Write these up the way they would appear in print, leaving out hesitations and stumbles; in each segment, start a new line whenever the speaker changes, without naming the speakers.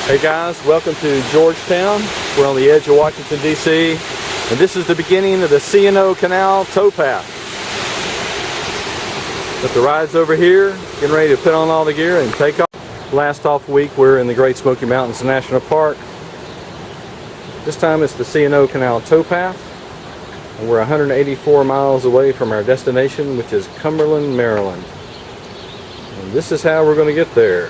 Hey guys, welcome to Georgetown. We're on the edge of Washington, D.C. and this is the beginning of the Canal Towpath. But the ride's over here, getting ready to put on all the gear and take off. Last off week we're in the Great Smoky Mountains National Park. This time it's the Canal Towpath, and we're 184 miles away from our destination, which is Cumberland, Maryland. And this is how we're going to get there.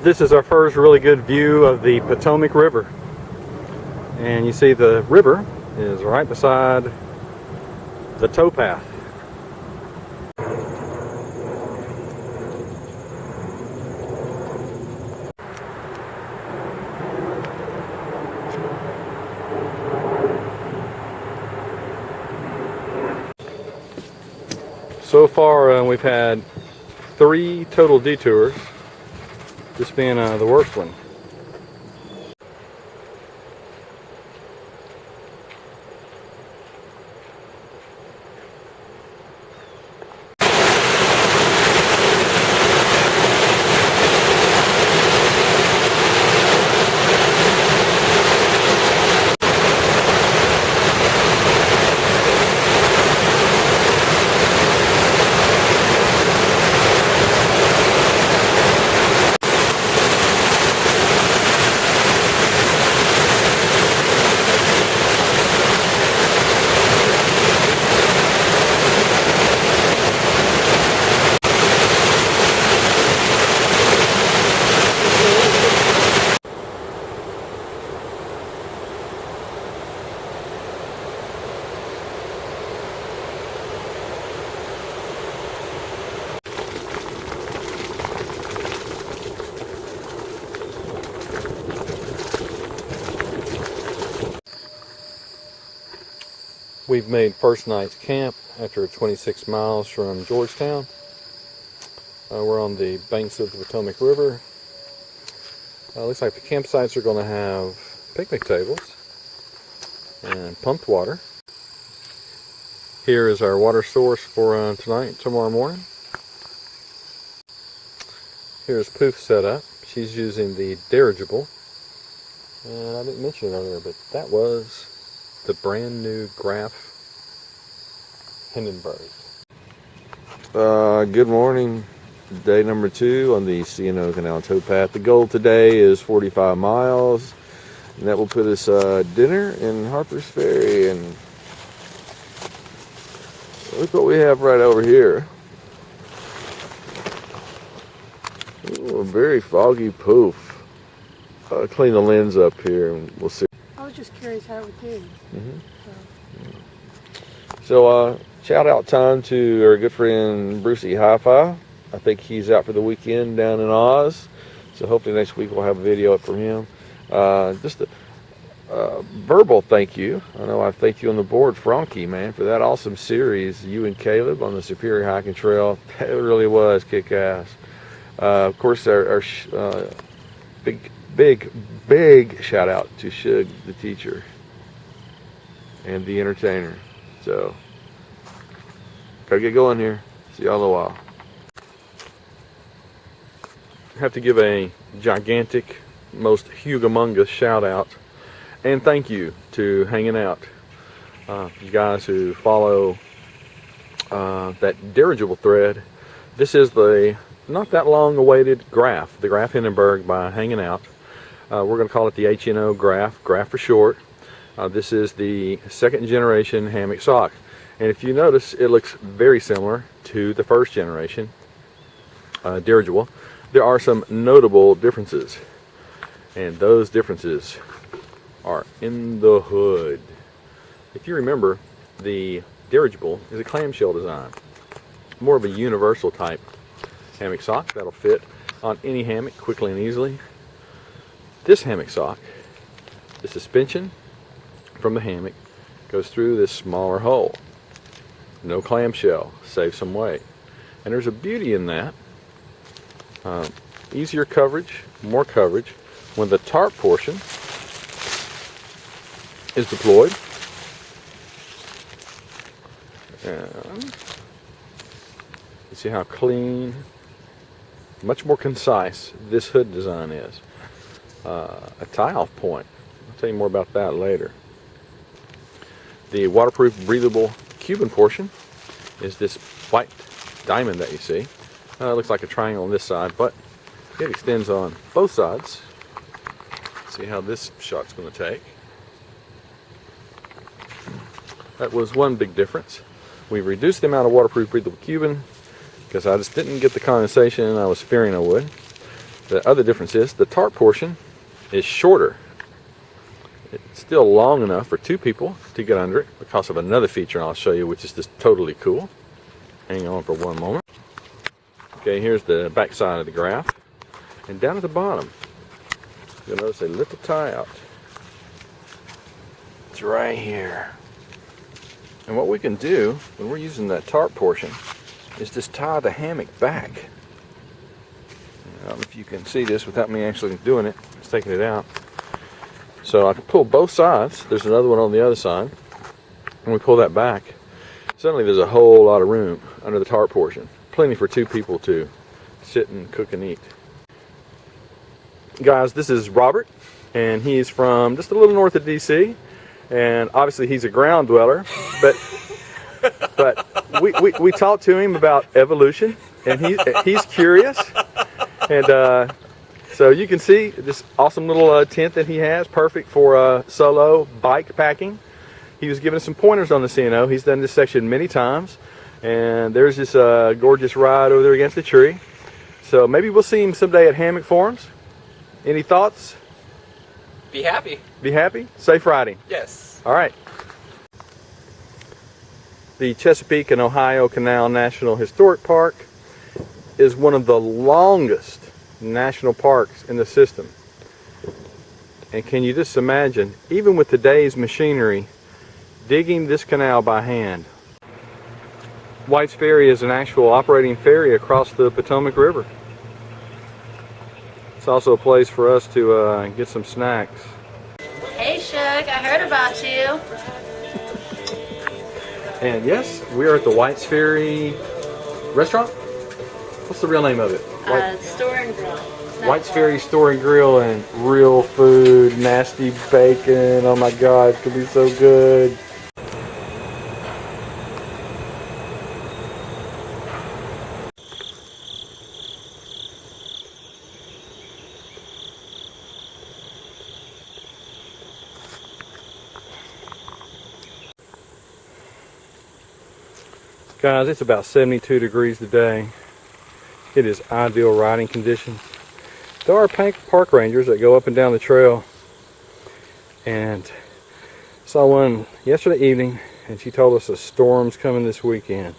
This is our first really good view of the Potomac River. And you see the river is right beside the towpath. So far we've had 3 total detours. This being the worst one. We've made first night's camp after 26 miles from Georgetown. We're on the banks of the Potomac River. Looks like the campsites are going to have picnic tables and pumped water. Here is our water source for tonight, tomorrow morning. Here's Poof set up. She's using the dirigible. And I didn't mention it earlier, but that was the brand new Graf Hindenburg.
Good morning. Day number 2 on the Canal Towpath. The goal today is 45 miles, and that will put us dinner in Harpers, Ferry. And look what we have right over here. Ooh, a very foggy Poof. I'll clean the lens up here and we'll see.
I was just curious how it would do.
So shout out time to our good friend Brucey Hi-Fi. I think he's out for the weekend down in Oz. So hopefully next week we'll have a video up from him. Just a verbal thank you. I know I thank you on the board, Frankie, man, for that awesome series, you and Caleb on the Superior Hiking Trail. That really was kick-ass. Of course, our big shout out to Shug, the teacher, and the entertainer. So, gotta get going here. See y'all in a while.
I have to give a gigantic, most humongous shout out and thank you to Hanging Out. You guys who follow that dirigible thread. This is the not that long awaited Graf, the Graf Hindenburg by Hanging Out. We're going to call it the HNO Graf for short. This is the 2nd generation hammock sock. And if you notice, it looks very similar to the 1st generation dirigible. There are some notable differences, and those differences are in the hood. If you remember, the dirigible is a clamshell design. More of a universal type hammock sock that'll fit on any hammock quickly and easily. This hammock sock, the suspension from the hammock goes through this smaller hole. No clamshell, saves some weight. And there's a beauty in that. Easier coverage, more coverage when the tarp portion is deployed. And you see how clean, much more concise this hood design is. A tie-off point. I'll tell you more about that later. The waterproof, breathable Cuban portion is this white diamond that you see. It looks like a triangle on this side, but it extends on both sides. See how this shot's going to take. That was one big difference. We reduced the amount of waterproof, breathable Cuban because I just didn't get the condensation I was fearing I would. The other difference is the tarp portion is shorter. It's still long enough for two people to get under it because of another feature I'll show you, which is just totally cool. Hang on for one moment. Okay, here's the back side of the graph. And down at the bottom, you'll notice a little tie out. It's right here. And what we can do when we're using that tarp portion is just tie the hammock back. I don't know if you can see this without me actually doing it. Just taking it out. So I can pull both sides. There's another one on the other side. And we pull that back. Suddenly there's a whole lot of room under the tarp portion. Plenty for two people to sit and cook and eat. Guys, this is Robert, and he's from just a little north of DC. And obviously he's a ground dweller, but we talked to him about evolution, and he's curious. And so you can see this awesome little tent that he has, perfect for solo bike packing. He was giving us some pointers on the CNO. He's done this section many times, and there's this gorgeous ride over there against the tree. So maybe we'll see him someday at Hammock Forums. Any thoughts?
Be happy.
Be happy? Safe riding.
Yes.
All right. The Chesapeake and Ohio Canal National Historic Park is one of the longest national parks in the system. And can you just imagine, even with today's machinery, digging this canal by hand? White's Ferry is an actual operating ferry across the Potomac River. It's also a place for us to get some snacks.
Hey Shug, I heard about you.
And yes, we are at the White's Ferry restaurant. What's the real name of it?
Store and Grill.
White's Ferry Store and Grill, and real food, nasty bacon. Oh my God, it could be so good. Guys, it's about 72 degrees today. It is ideal riding conditions. There are park rangers that go up and down the trail, and saw one yesterday evening, and she told us a storm's coming this weekend.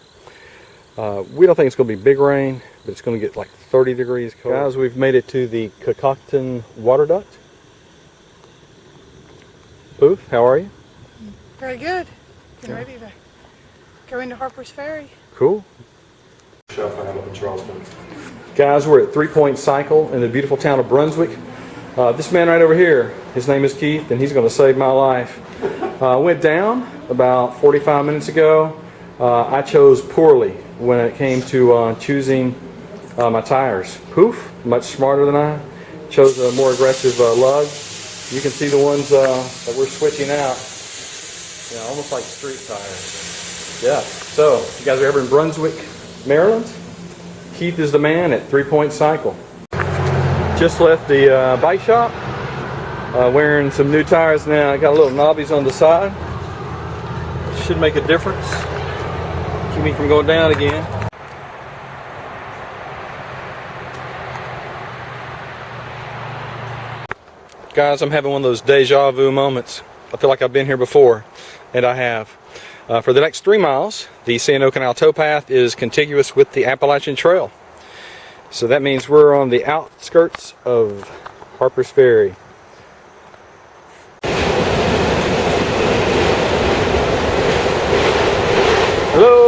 We don't think it's going to be big rain, but it's going to get like 30 degrees cold. Guys, we've made it to the Catoctin Water Duct. Poof, how are you?
Very good. Getting ready to go into Harpers Ferry.
Cool. Guys, we're at 3-Point Cycle in the beautiful town of Brunswick. This man right over here, his name is Keith, and he's going to save my life. I went down about 45 minutes ago. I chose poorly when it came to choosing my tires. Poof, much smarter than I. Chose a more aggressive lug. You can see the ones that we're switching out. You know, almost like street tires. Yeah, so if you guys are ever in Brunswick, Maryland, Keith is the man at 3-Point Cycle. Just left the bike shop, wearing some new tires now. I got a little knobbies on the side. Should make a difference. Keep me from going down again. Guys, I'm having one of those deja vu moments.
I feel like I've been here before, and I have. For the next 3 miles, the Canal Towpath is contiguous with the Appalachian Trail. So that means we're on the outskirts of Harpers Ferry. Hello!